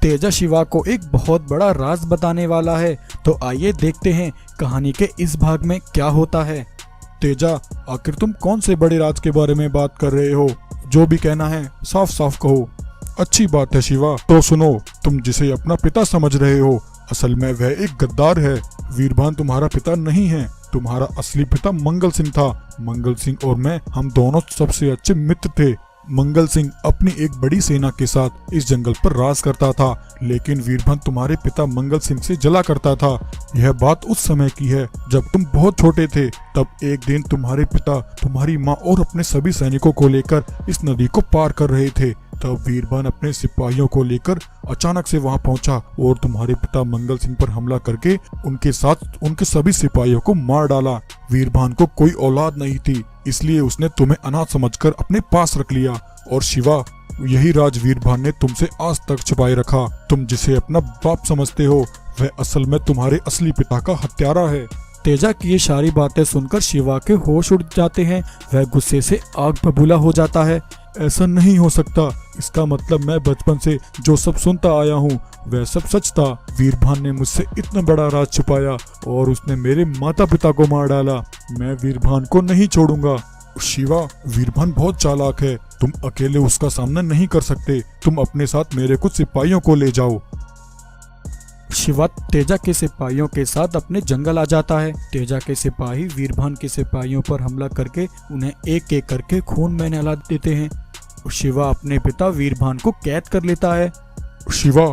तेजा शिवा को एक बहुत बड़ा राज बताने वाला है। तो आइए देखते हैं कहानी के इस भाग में क्या होता है। तेजा, आखिर तुम कौन से बड़े राज के बारे में बात कर रहे हो? जो भी कहना है साफ साफ कहो। अच्छी बात है शिवा, तो सुनो। तुम जिसे अपना पिता समझ रहे हो, असल में वह एक गद्दार है। वीरभान तुम्हारा पिता नहीं है, तुम्हारा असली पिता मंगल सिंह था। मंगल सिंह और मैं, हम दोनों सबसे अच्छे मित्र थे। मंगल सिंह अपनी एक बड़ी सेना के साथ इस जंगल पर राज करता था, लेकिन वीरभान तुम्हारे पिता मंगल सिंह से जला करता था। यह बात उस समय की है जब तुम बहुत छोटे थे। तब एक दिन तुम्हारे पिता, तुम्हारी माँ और अपने सभी सैनिकों को लेकर इस नदी को पार कर रहे थे। तब वीरभान अपने सिपाहियों को लेकर अचानक से वहां पहुंचा और तुम्हारे पिता मंगल सिंह पर हमला करके उनके साथ उनके सभी सिपाहियों को मार डाला। वीरभान को कोई औलाद नहीं थी, इसलिए उसने तुम्हें अनाथ समझकर अपने पास रख लिया। और शिवा, यही राज वीरभान ने तुमसे आज तक छुपाए रखा। तुम जिसे अपना बाप समझते हो, वह असल में तुम्हारे असली पिता का हत्यारा है। तेजा की ये सारी बातें सुनकर शिवा के होश उड़ जाते हैं। वह गुस्से से आग बबूला हो जाता है। ऐसा नहीं हो सकता, इसका मतलब मैं बचपन से जो सब सुनता आया हूँ वह सब सच था। वीरभान ने मुझसे इतना बड़ा राज छुपाया और उसने मेरे माता पिता को मार डाला। मैं वीरभान को नहीं छोड़ूंगा। शिवा, वीरभान बहुत चालाक है, तुम अकेले उसका सामना नहीं कर सकते। तुम अपने साथ मेरे कुछ सिपाहियों को ले जाओ। शिवा तेजा के सिपाहियों के साथ अपने जंगल आ जाता है। तेजा के सिपाही वीरभान के सिपाहियों पर हमला करके उन्हें एक एक करके खून में नहला देते हैं। शिवा अपने पिता वीरभान को कैद कर लेता है। शिवा,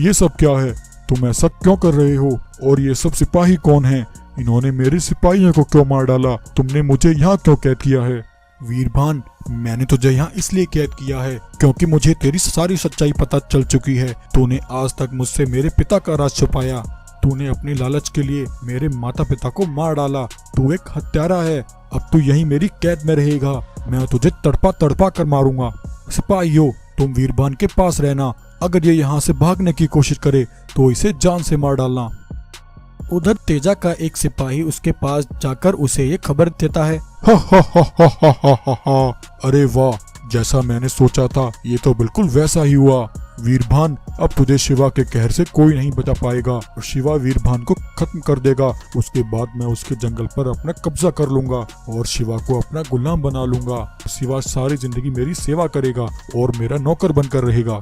ये सब क्या है? तुम ऐसा क्यों कर रहे हो? और ये सब सिपाही कौन हैं? इन्होंने मेरे सिपाहियों को क्यों मार डाला? तुमने मुझे यहाँ क्यों कैद किया है? वीरभान, मैंने तुझे यहाँ इसलिए कैद किया है क्योंकि मुझे तेरी सारी सच्चाई पता चल चुकी है। तूने आज तक मुझसे मेरे पिता का राज छुपाया। तूने अपनी लालच के लिए मेरे माता पिता को मार डाला। तू एक हत्यारा है। अब तू यहीं मेरी कैद में रहेगा। मैं तुझे तड़पा तड़पा कर मारूंगा। सिपाहियों, तुम वीरभान के पास रहना। अगर ये यहाँ से भागने की कोशिश करे तो इसे जान से मार डालना। उधर तेजा का एक सिपाही उसके पास जाकर उसे ये खबर देता है। हा हा हा हा हा हा हा हा। अरे वाह, जैसा मैंने सोचा था ये तो बिल्कुल वैसा ही हुआ। वीरभान, अब तुझे शिवा के कहर से कोई नहीं बचा पाएगा। शिवा वीरभान को खत्म कर देगा। उसके बाद मैं उसके जंगल पर अपना कब्जा कर लूंगा और शिवा को अपना गुलाम बना लूंगा। शिवा सारी जिंदगी मेरी सेवा करेगा और मेरा नौकर बनकर रहेगा।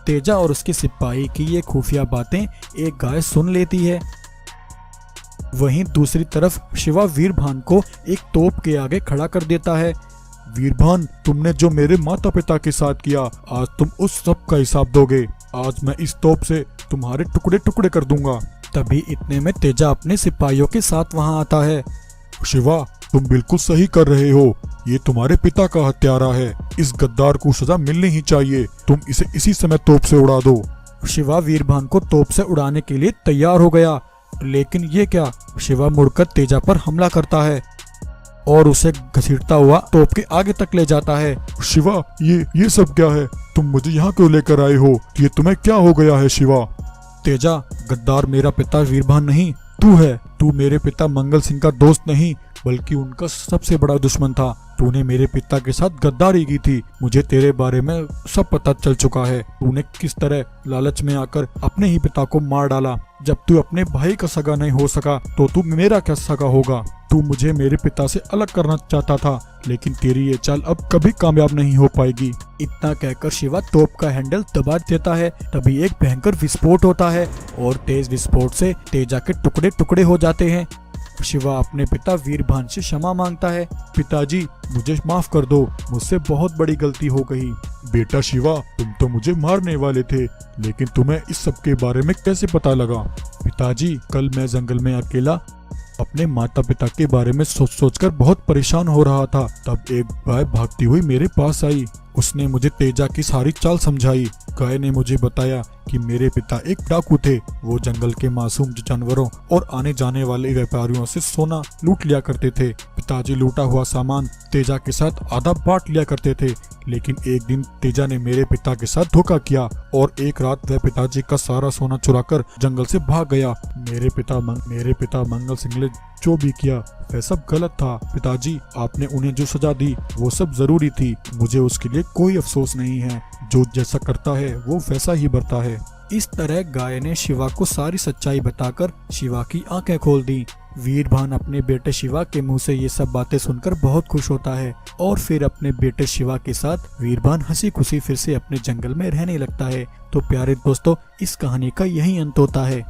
तेजा और उसके सिपाही की ये खुफिया बातें एक गाय सुन लेती है। वहीं दूसरी तरफ शिवा वीरभान को एक तोप के आगे खड़ा कर देता है। वीरभान, तुमने जो मेरे माता पिता के साथ किया, आज तुम उस सब का हिसाब दोगे। आज मैं इस तोप से तुम्हारे टुकड़े टुकड़े कर दूंगा। तभी इतने में तेजा अपने सिपाहियों के साथ वहां आता है। शिवा, तुम बिल्कुल सही कर रहे हो। ये तुम्हारे पिता का हत्यारा है। इस गद्दार को सजा मिलनी ही चाहिए। तुम इसे इसी समय तोप से उड़ा दो। शिवा वीरभान को तोप से उड़ाने के लिए तैयार हो गया, लेकिन ये क्या? शिवा मुड़कर तेजा पर हमला करता है और उसे घसीटता हुआ तोप के आगे तक ले जाता है। शिवा, ये सब क्या है? तुम मुझे यहाँ क्यों लेकर आए हो? ये तुम्हें क्या हो गया है शिवा? तेजा, गद्दार मेरा पिता वीरभान नहीं, तू है। तू मेरे पिता मंगल सिंह का दोस्त नहीं बल्कि उनका सबसे बड़ा दुश्मन था। तूने मेरे पिता के साथ गद्दारी की थी। मुझे तेरे बारे में सब पता चल चुका है। तूने किस तरह लालच में आकर अपने ही पिता को मार डाला। जब तू अपने भाई का सगा नहीं हो सका तो तू मेरा क्या सगा होगा? तू मुझे मेरे पिता से अलग करना चाहता था, लेकिन तेरी ये चाल अब कभी कामयाब नहीं हो पाएगी। इतना कहकर शिवा तोप का हैंडल दबा देता है। तभी एक भयंकर विस्फोट होता है और तेज विस्फोट से तेजा के टुकड़े टुकड़े हो जाते हैं। शिवा अपने पिता वीरभान से क्षमा मांगता है। पिताजी, मुझे माफ कर दो, मुझसे बहुत बड़ी गलती हो गई। बेटा शिवा, तुम तो मुझे मारने वाले थे, लेकिन तुम्हें इस सब के बारे में कैसे पता लगा? पिताजी, कल मैं जंगल में अकेला अपने माता पिता के बारे में सोच सोचकर बहुत परेशान हो रहा था। तब एक गाय भागती हुई मेरे पास आई। उसने मुझे तेजा की सारी चाल समझाई। गाय ने मुझे बताया कि मेरे पिता एक डाकू थे। वो जंगल के मासूम जानवरों और आने जाने वाले व्यापारियों से सोना लूट लिया करते थे। पिताजी लूटा हुआ सामान तेजा के साथ आधा बांट लिया करते थे, लेकिन एक दिन तेजा ने मेरे पिता के साथ धोखा किया और एक रात वह पिताजी का सारा सोना चुराकर जंगल से भाग गया। मेरे पिता मंगल सिंह ने जो भी किया वह सब गलत था। पिताजी, आपने उन्हें जो सजा दी वो सब जरूरी थी। मुझे उसके लिए कोई अफसोस नहीं है। जो जैसा करता है वो वैसा ही भरता है। इस तरह गाय ने शिवा को सारी सच्चाई बताकर शिवा की आंखें खोल दी। वीरभान अपने बेटे शिवा के मुंह से ये सब बातें सुनकर बहुत खुश होता है और फिर अपने बेटे शिवा के साथ वीरभान हंसी खुशी फिर से अपने जंगल में रहने लगता है। तो प्यारे दोस्तों, इस कहानी का यही अंत होता है।